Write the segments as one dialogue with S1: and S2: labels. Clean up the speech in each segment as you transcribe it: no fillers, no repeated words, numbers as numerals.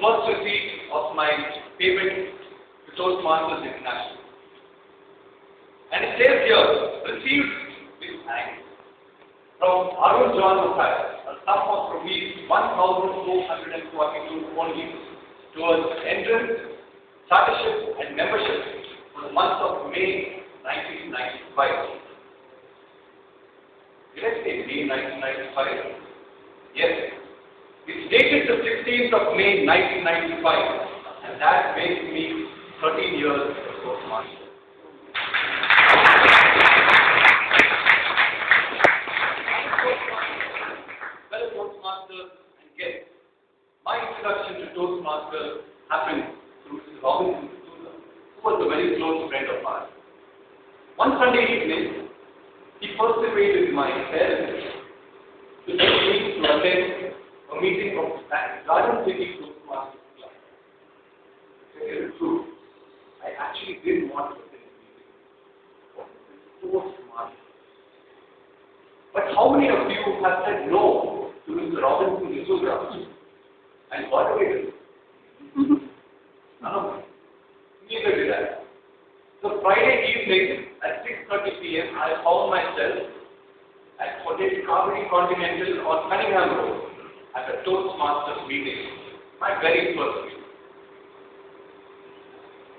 S1: first receipt of my payment to Toastmasters International. And it says here, received with thanks from Arun John Matthias, a sum of rupees 1,442 only towards entrance, chartership and membership for the month of May 1995. Did I say May 1995? Yes. It's dated the 16th of May 1995, and that makes me 13 years a Toastmaster. Fellow Toastmasters and guests, my introduction to Toastmasters happened through Mr. Robinson D'Souza, who was a very close friend of ours. One Sunday evening, he persuaded my parents to take me to attend a meeting of the Garden City Toastmasters Club. To tell you the truth, I actually didn't want to attend the meeting of the Toastmasters. But how many of you have said no to Mr. Robinson D'Souza and got away with it? None of them. Neither did I. So Friday evening at 6:30 p.m., I found myself at Hotel Carveri Continental on Cunningham Road at a Toastmasters meeting, my very first meeting.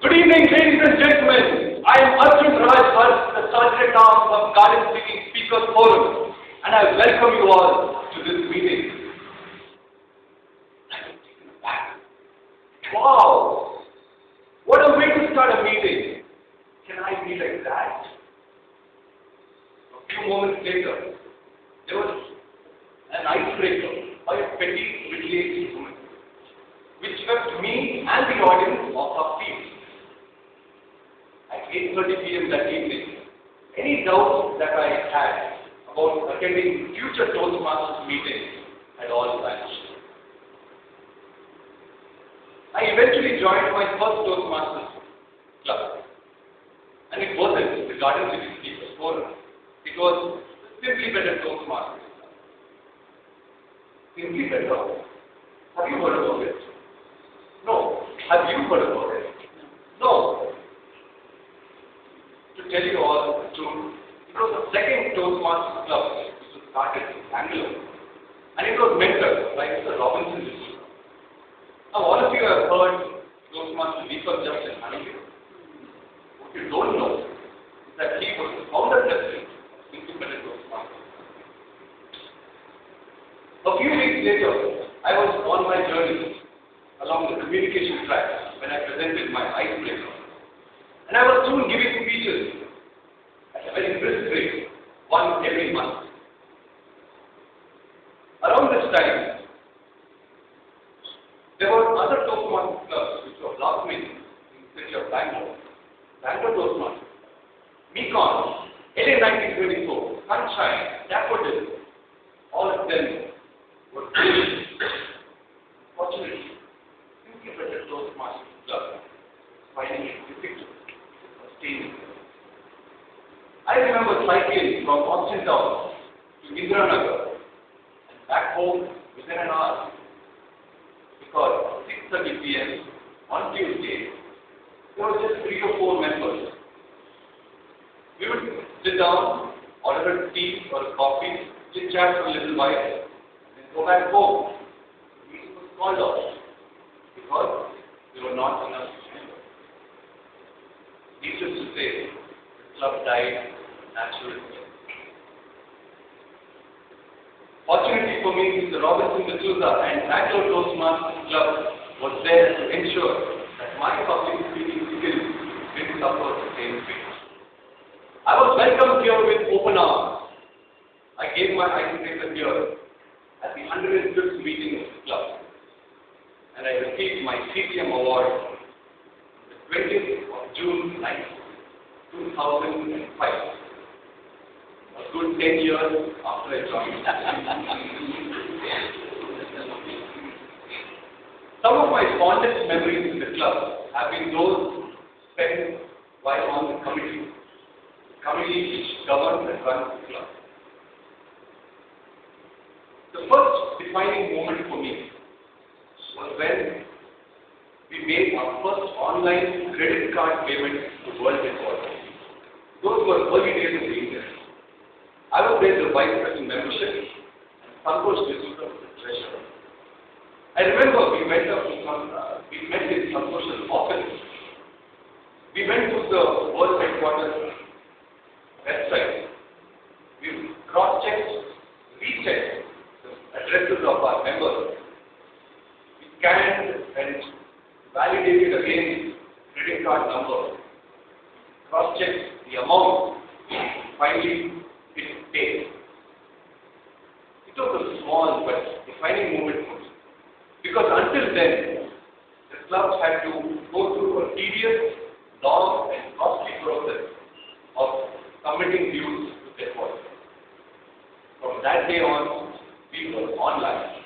S1: Good evening, ladies and gentlemen. I am Arjun Raj Bhatt, the Sergeant at Arms of Garden City Speakers Forum, and I welcome you all to this meeting. I was taken aback. Wow! What a way to start a meeting. Can I be like that? A few moments later, there was an icebreaker by a petty middle-aged woman, which swept me and the audience off our feet. At 8:30 p.m. that evening, any doubts that I had about attending future Toastmasters meetings had all vanished. I eventually joined my first Toastmasters club, and it wasn't the Garden City Speakers Forum. It was the Simply Better Toastmasters. Simply Better. Have you heard about it? No. Have you heard about it? No. To tell you all the truth, it was the second Toastmasters club which was started in Bangalore, and it was mentored by Mr. Robinson D'Souza. Now, all of you have heard Toastmaster Deepak Justice Haneke. What you don't know is that he was the founder president of Simply Better Toastmasters. A few weeks later, I was on my journey along the communication track when I presented my icebreaker. And I was soon giving speeches at a very brisk rate, one every month. Around this time, there were other Toastmasters clubs which were blossoming in the city of Bangalore. Bangalore Toastmasters, Mekon, LA 1924, Sunshine, Daffodil, all of them were good. Fortunately, Simply Better Toastmasters Club was finding it difficult to sustain. I remember cycling from Austin Town to Indiranagar and back home within an hour, because at 6:30 p.m. on Tuesday, there were just 3 or 4 members. We would sit down, order a tea or a coffee, chit chat for a little while, and then go back home. The meeting was called off because there were not enough members. Needless to say, the club died natural death. Fortunately for me, Mr. Robinson D'Souza and Bangalore Toastmasters Club was there to ensure that my public speaking skills didn't suffer the same fate. I was welcomed here with open arms. I gave my icebreaker here at the 105th meeting of the club, and I received my CTM award on the 20th of June 2005. A good 10 years after I joined. Some of my fondest memories in the club have been those spent while on the committee which governs and runs the club. The first defining moment for me was when we made our first online credit card payment to world record. Those were early days in the India. I was there the Vice President membership and Santosh D'Souza was the treasurer. I remember we met in Santosh's office. We went to the world headquarters website. We cross-checked, rechecked the addresses of our members. We scanned and validated again credit card number. Cross-checked the amount. Finally, it paid. It was a small but defining moment for me. Because until then, the clubs had to go through a tedious, long and costly process of submitting dues to their board. From that day on, we were online.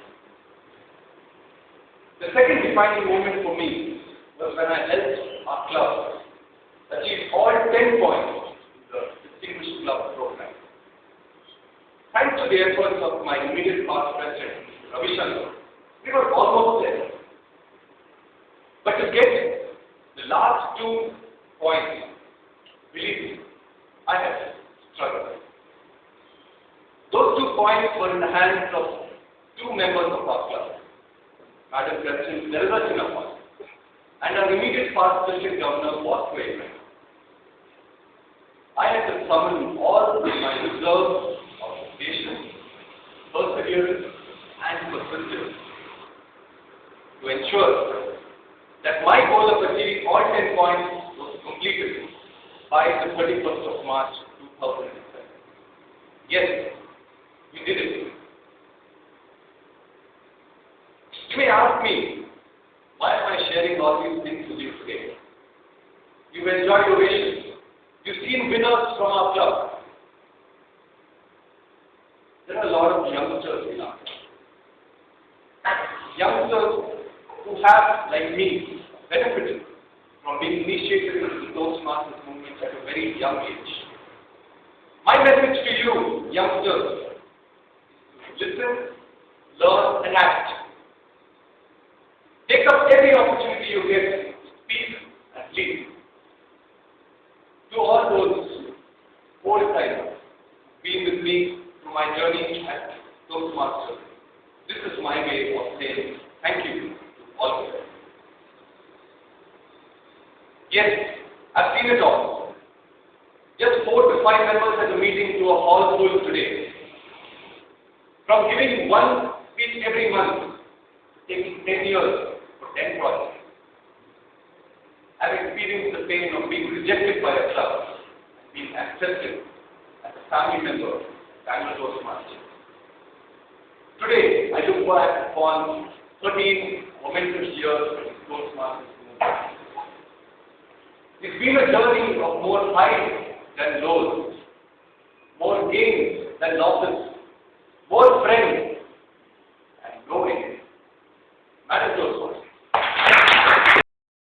S1: The second defining moment for me was when I helped our club achieve all 10 points in the Distinguished Club program. Thanks to the efforts of my immediate past president, Ravi Shankar, we were almost there. But to get the last 2 points, believe me, I have struggled. Those 2 points were in the hands of 2 members of our club, Madam President Nirmala Chinnappa and our immediate past district governor, Bosco Abraham. I had to summon all my reserves of patience, perseverance, and persistence to ensure that my goal of achieving all 10 points was completed by the 31st of March 2007. Yes, we did it. You may ask me, why am I sharing all these things with you today? You've enjoyed ovations. You've seen winners from our club. There are a lot of youngsters in our club. Youngsters who have, like me, benefited from being initiated into the Toastmasters movement at a very young age. My message to you, youngsters, is to listen, learn, and act. Take up every opportunity you get to speak and lead. To all those old timers being with me through my journey at Toastmasters, this is my way of saying thank you to all of them. Yes, I've seen it all. Just 4 to 5 members at a meeting to a hall full today. From giving one speech every month, taking 10 years for 10 projects. I've experienced the pain of being rejected by a club and being accepted as a family member of Bangalore Toastmasters. Today, I look back upon 13 momentous years of the Toastmasters movement. It's been a journey of more highs than lows, more gains than losses, more friends and no enemies. Madam Toastmasters,